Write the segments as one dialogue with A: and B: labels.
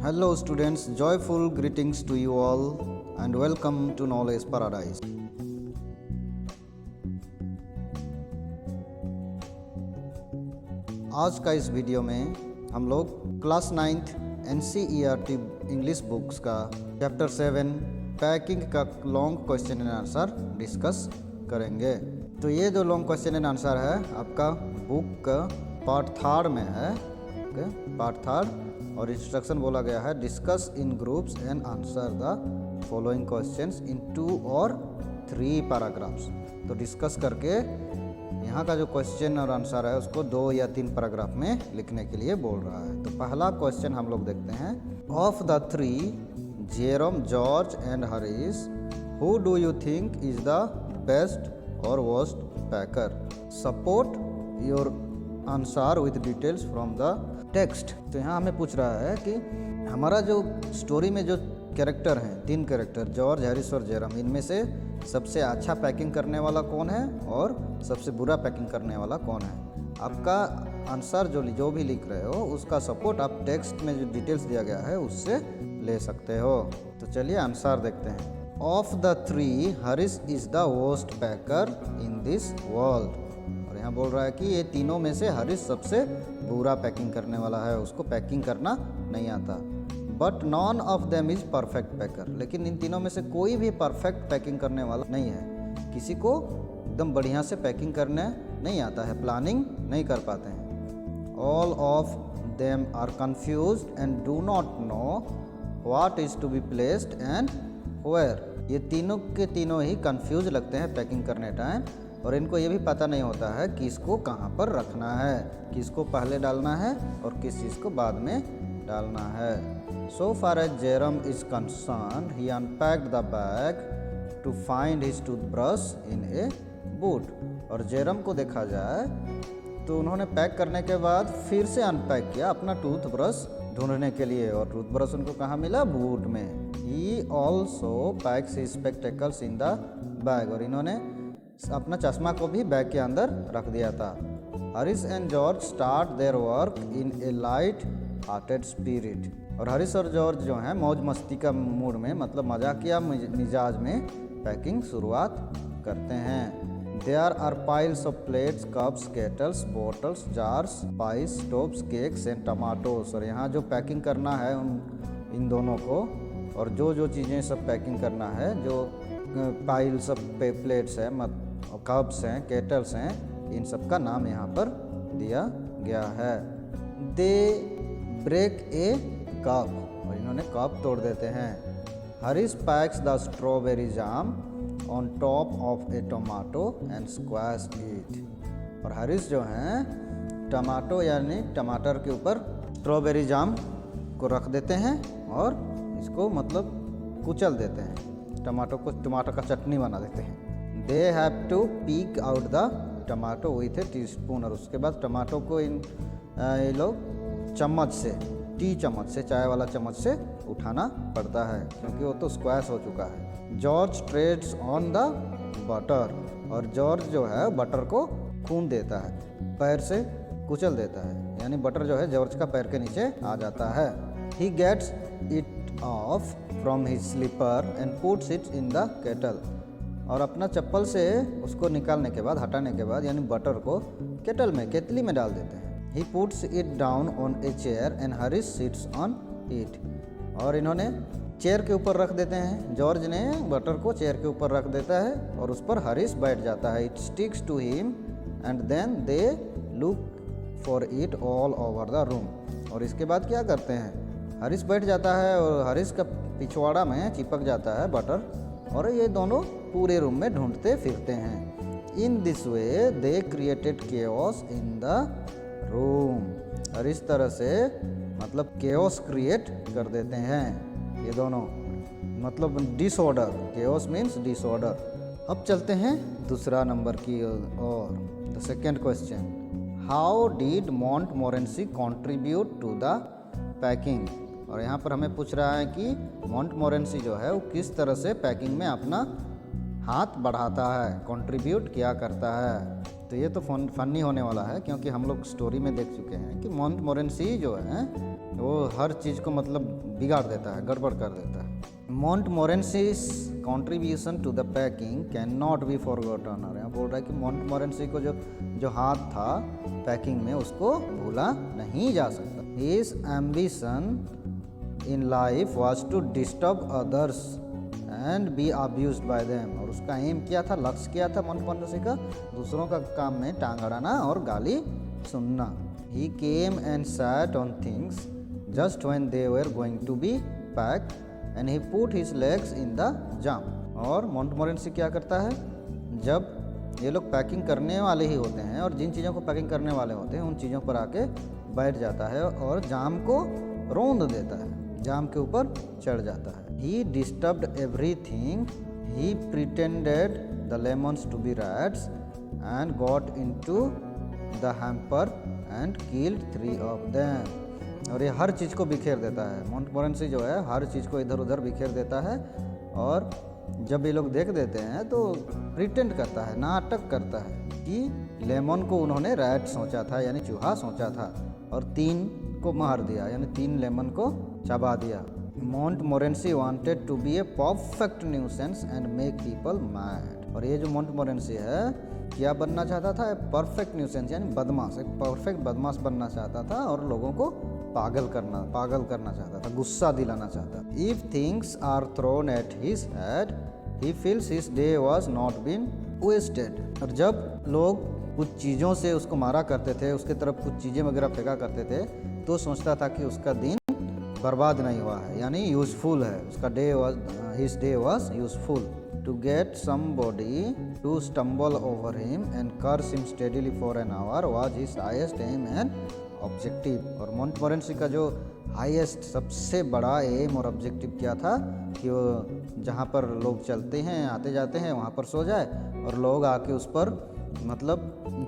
A: Hello students, joyful greetings to you all and welcome to Knowledge Paradise. आज का इस video में हम लोग class 9th NCERT English books का चैप्टर 7 पैकिंग का long question and answer discuss करेंगे। तो ये जो लॉन्ग क्वेश्चन एंड आंसर है आपका बुक का पार्ट 3 में है, पार्ट 3, और इंस्ट्रक्शन बोला गया है discuss in groups and answer the following questions in 2 और 3 पैराग्राफ्स। तो डिस्कस करके यहाँ का जो क्वेश्चन और आंसर है उसको 2 या 3 पैराग्राफ में लिखने के लिए बोल रहा है। तो पहला क्वेश्चन हम लोग देखते हैं, of the 3 Jerome, George and Harris, who do you think is the best और worst packer? Support your answer with details from the text. तो यहाँ हमें पूछ रहा है कि हमारा जो स्टोरी में जो कैरेक्टर हैं, 3 कैरेक्टर जॉर्ज, हैरिस और जेरम, इनमें से सबसे अच्छा पैकिंग करने वाला कौन है और सबसे बुरा पैकिंग करने वाला कौन है? आपका आंसर जो भी लिख रहे हो उसका सपोर्ट आप टेक्स्ट में जो डिटेल्स दिया गया है उससे ले सकते हो। तो चलिए आंसर देखते हैं। Of the 3 Harish is the worst packer in this world. और यहाँ बोल रहा है कि ये तीनों में से हरीश सबसे बुरा पैकिंग करने वाला है, उसको पैकिंग करना नहीं आता। But none of them is perfect packer, लेकिन इन तीनों में से कोई भी परफेक्ट पैकिंग करने वाला नहीं है। किसी को एकदम बढ़िया से पैकिंग करने नहीं आता है, प्लानिंग नहीं कर पाते हैं। All of them are confuse and do not know what is to be placed and where. ये तीनों के तीनों ही कन्फ्यूज लगते हैं पैकिंग करने टाइम, और इनको ये भी पता नहीं होता है कि इसको कहाँ पर रखना है, किसको पहले डालना है और किस चीज़ को बाद में डालना है। So far as Jerome is concerned, he unpacked the bag to find his toothbrush in a boot. और जेरम को देखा जाए तो उन्होंने पैक करने के बाद फिर से अनपैक किया अपना टूथब्रश ढूंढने के लिए, और टूथब्रश उनको कहाँ मिला? बूट में। He also PACS his spectacles in the bag, और इन्होंने अपना चश्मा को भी बैग के अंदर रख दिया था। Harish and George start their work in A light hearted spirit. और हरीश और जॉर्ज जो हैं मौज मस्ती का मूड में, मतलब मजाकिया मिजाज में पैकिंग शुरुआत करते हैं। There are piles of plates, cups, kettles, bottles, jars, pies, tops, cakes and tomatoes. और यहाँ जो पैकिंग करना है इन दोनों को, और जो चीज़ें सब पैकिंग करना है, जो पाइल्स ऑफ प्लेट्स हैं, कप्स हैं, केटल्स हैं, इन सब का नाम यहाँ पर दिया गया है। दे ब्रेक ए कप, और इन्होंने कप तोड़ देते हैं। Harish PACS the strawberry jam on top of A tomato and squash it. और हरीश जो हैं टमाटो यानी टमाटर के ऊपर स्ट्रॉबेरी जाम को रख देते हैं और इसको मतलब कुचल देते हैं, टमाटर का चटनी बना देते हैं। They have to pick out the tomato with a teaspoon. और उसके बाद टमाटो को ये लोग चम्मच से, टी चम्मच से, चाय वाला चम्मच से उठाना पड़ता है क्योंकि वो तो स्क्वैश हो चुका है। George treads on the butter, और जॉर्ज जो है बटर को खून देता है, पैर से कुचल देता है, यानी बटर जो है जॉर्ज का पैर के नीचे आ जाता है। He gets it off from his slipper and puts it in the kettle. और अपना चप्पल से उसको निकालने के बाद, हटाने के बाद, यानी बटर को केटल में, केतली में डाल देते हैं। ही puts it down on a chair and Harish sits on it. और इन्होंने चेयर के ऊपर रख देते हैं, जॉर्ज ने बटर को चेयर के ऊपर रख देता है और उस पर हरीश बैठ जाता है। It sticks to him and then they look for it all over the room. और इसके बाद क्या करते हैं, हरीश बैठ जाता है और हरीश का पिछवाड़ा में चिपक जाता है बटर, और ये दोनों पूरे रूम में ढूंढते फिरते हैं। In this way they created chaos in the room. और इस तरह से मतलब केओस क्रिएट कर देते हैं ये दोनों, मतलब डिसऑर्डर। Chaos means disorder. अब चलते हैं दूसरा नंबर की ओर। The second question, how did Montmorency contribute to the packing? और यहाँ पर हमें पूछ रहा है कि मॉन्टमोरेंसी जो है वो किस तरह से पैकिंग में अपना हाथ बढ़ाता है, कंट्रीब्यूट किया करता है। तो ये तो फनी होने वाला है क्योंकि हम लोग स्टोरी में देख चुके हैं कि मॉन्टमोरेंसी जो है वो हर चीज़ को मतलब बिगाड़ देता है, गड़बड़ कर देता है। मोंटमोरेंसी's contribution to the packing cannot be forgotten। और यहाँ बोल रहा है कि मोंटमोरेंसी को जो हाथ था पैकिंग में, उसको भूला नहीं जा सकता। His ambition in life was to disturb others and be abused by them। और उसका एम क्या था, लक्ष्य क्या था मोंटमोरेंसी का, दूसरों का काम में टांग अड़ाना और गाली सुनना। He came and sat on things just when they were going to be packed and he put his legs in the jam। और मोंटमोरेंसी क्या करता है, जब ये लोग पैकिंग करने वाले ही होते हैं और जिन चीज़ों को पैकिंग करने वाले होते हैं उन चीज़ों पर आके बैठ जाता है और जाम को रौंद देता है, जाम के ऊपर चढ़ जाता है। He disturbed everything, he pretended the lemons to be rats and got into the hamper and killed 3 of them। और ये हर चीज़ को बिखेर देता है। मोंटमोरेंसी जो है हर चीज़ को इधर उधर बिखेर देता है और जब ये लोग देख देते हैं तो प्रिटेंड करता है, नाटक करता है कि लेमन को उन्होंने रैट सोचा था, यानी चूहा सोचा था, और 3 को मार दिया, यानी 3 लेमन को चबा दिया। Montmorency wanted to be a perfect nuisance and make people mad. और ये जो मोंटमोरेंसी है क्या बनना चाहता था, परफेक्ट न्यूसेंस यानी बदमाश, एक परफेक्ट बदमाश बनना चाहता था और लोगों को पागल करना चाहता था, गुस्सा दिलाना चाहता था। If things are thrown at his head he feels his day was not been wasted. और जब लोग कुछ चीज़ों से उसको मारा करते थे, उसके तरफ कुछ चीज़ें वगैरह फेंका करते थे, तो सोचता था कि उसका दिन बर्बाद नहीं हुआ है, यानी यूजफुल है, उसका day was, his day was useful. To get somebody to stumble over him and curse him steadily for an hour was his highest aim and objective। और मोंटमोरेंसी का जो हाईएस्ट, सबसे बड़ा एम और ऑब्जेक्टिव क्या था कि वो जहाँ पर लोग चलते हैं आते जाते हैं वहाँ पर सो जाए और लोग आके उस पर मतलब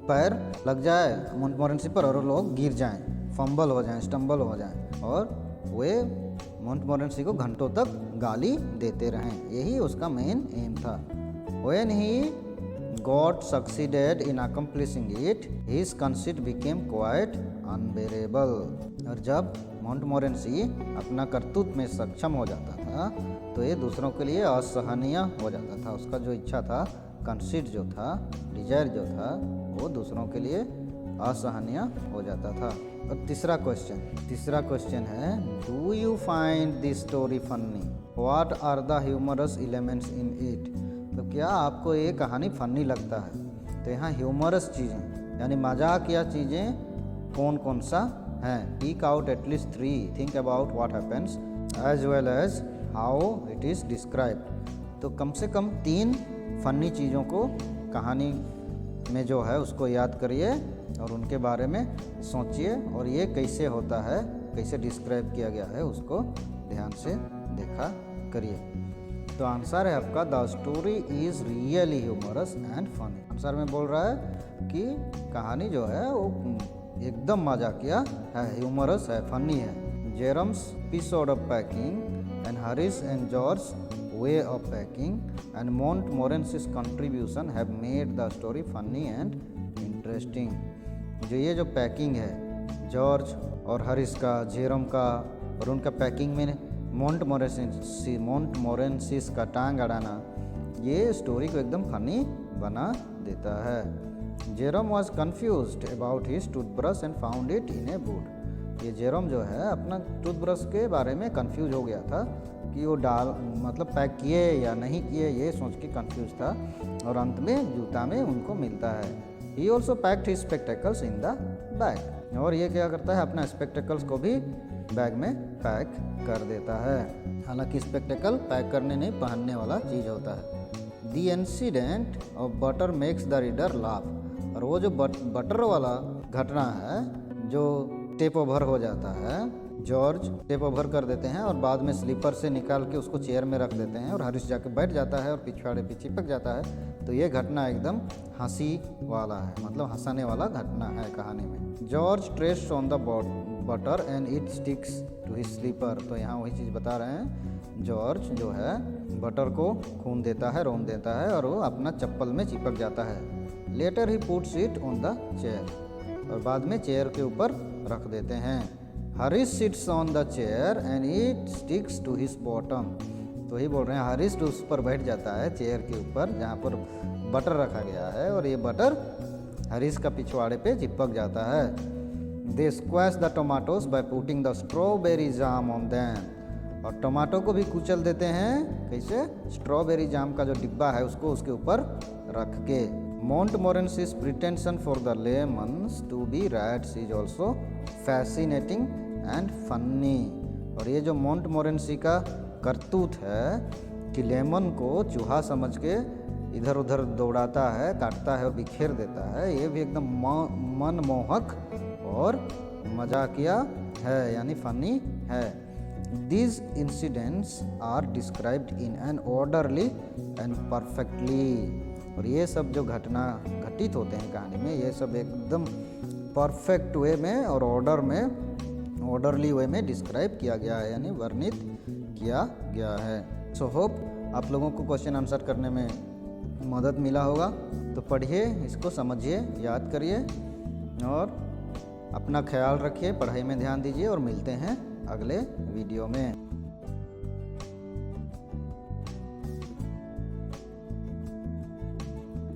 A: पैर लग जाए मोंटमोरेंसी पर और लोग गिर जाएं, फंबल हो जाएं, स्टम्बल हो जाएं और वे मोंटमोरेंसी को घंटों तक गाली देते रहें। यही उसका मेन एम था। When he got succeeded in accomplishing it, his conceit became quite unbearable। और जब मोंटमोरेंसी अपना करतूत में सक्षम हो जाता था तो ये दूसरों के लिए असहनीय हो जाता था। उसका जो इच्छा था, कंसीट जो था, डिजायर जो था, वो दूसरों के लिए असहनीय हो जाता था। और तीसरा क्वेश्चन है, do you find this story funny, what are the humorous elements in it. तो क्या आपको ये कहानी फनी लगता है? तो यहाँ ह्यूमरस चीज़ें यानी मजाकिया चीज़ें कौन कौन सा हैं? Tick out at least 3, think about what happens as well as how it is describe. तो कम से कम 3 फनी चीज़ों को कहानी में जो है उसको याद करिए और उनके बारे में सोचिए और ये कैसे होता है, कैसे डिस्क्राइब किया गया है उसको ध्यान से देखा करिए। तो आंसर है आपका the story is really humorous and funny. Answer में बोल रहा है कि कहानी जो है वो एकदम मजाकिया है, ह्यूमरस है, फनी है। Jerome's episode of packing and Harris and George way of packing and Montmorency's contribution have made the story funny and interesting। ये जो पैकिंग है जॉर्ज और हरीश का, जेरम का और उनका पैकिंग में मोंटमोरेंसीस का टांग अड़ाना, ये स्टोरी को एकदम फनी बना देता है। Jerome was confused about his toothbrush and found it in a wood. ये जेरम जो है अपना टूथब्रश के बारे में कंफ्यूज हो गया था कि वो मतलब पैक किए या नहीं किए, ये सोच के कंफ्यूज था और अंत में जूता में उनको मिलता है। He also packed his spectacles in the bag. और ये क्या करता है, अपना स्पेक्टेकल्स को भी बैग में पैक कर देता है। हालांकि स्पेक्टेकल पैक करने नहीं, पहनने वाला चीज़ होता है। The incident of butter makes the reader laugh. और वो जो बटर वाला घटना है जो टेप ओवर हो जाता है, जॉर्ज टेप ओवर कर देते हैं और बाद में स्लीपर से निकाल के उसको चेयर में रख देते हैं और हरीश जाके बैठ जाता है और पिछवाड़े पे चिपक जाता है। तो ये घटना एकदम हंसी वाला है, मतलब हंसाने वाला घटना है कहानी में। George traced on the butter and it sticks to his slipper. तो यहाँ वही चीज़ बता रहे हैं, जॉर्ज जो है बटर को खून देता है, रोन देता है और वो अपना चप्पल में चिपक जाता है। Later he puts it on the chair. और बाद में चेयर के ऊपर रख देते हैं। Harish sits on the chair and it sticks to his bottom. तो ही बोल रहे हैं हरीश उस पर बैठ जाता है चेयर के ऊपर जहाँ पर बटर रखा गया है, और ये बटर हरीश का पिछवाड़े पे चिपक जाता है। They squash the tomatoes by putting the strawberry jam on them. और टमाटो को भी कुचल देते हैं, कैसे? स्ट्रॉबेरी जाम का जो डिब्बा है उसको उसके ऊपर रख के। Montmorency's pretension for the lemons to be rats is also fascinating and funny। और ये जो मोंटमोरेंसी का करतूत है कि लेमन को चूहा समझ के इधर उधर दौड़ाता है, काटता है और बिखेर देता है, ये भी एकदम मनमोहक और मजाकिया है, यानी फनी है। These incidents are described in an orderly and perfectly। और ये सब जो घटना घटित होते हैं कहानी में, ये सब एकदम परफेक्ट वे में और ऑर्डरली वे में डिस्क्राइब किया गया है, यानी वर्णित किया गया है। सो होप आप लोगों को क्वेश्चन आंसर करने में मदद मिला होगा। तो पढ़िए, इसको समझिए, याद करिए और अपना ख्याल रखिए, पढ़ाई में ध्यान दीजिए और मिलते हैं अगले वीडियो में।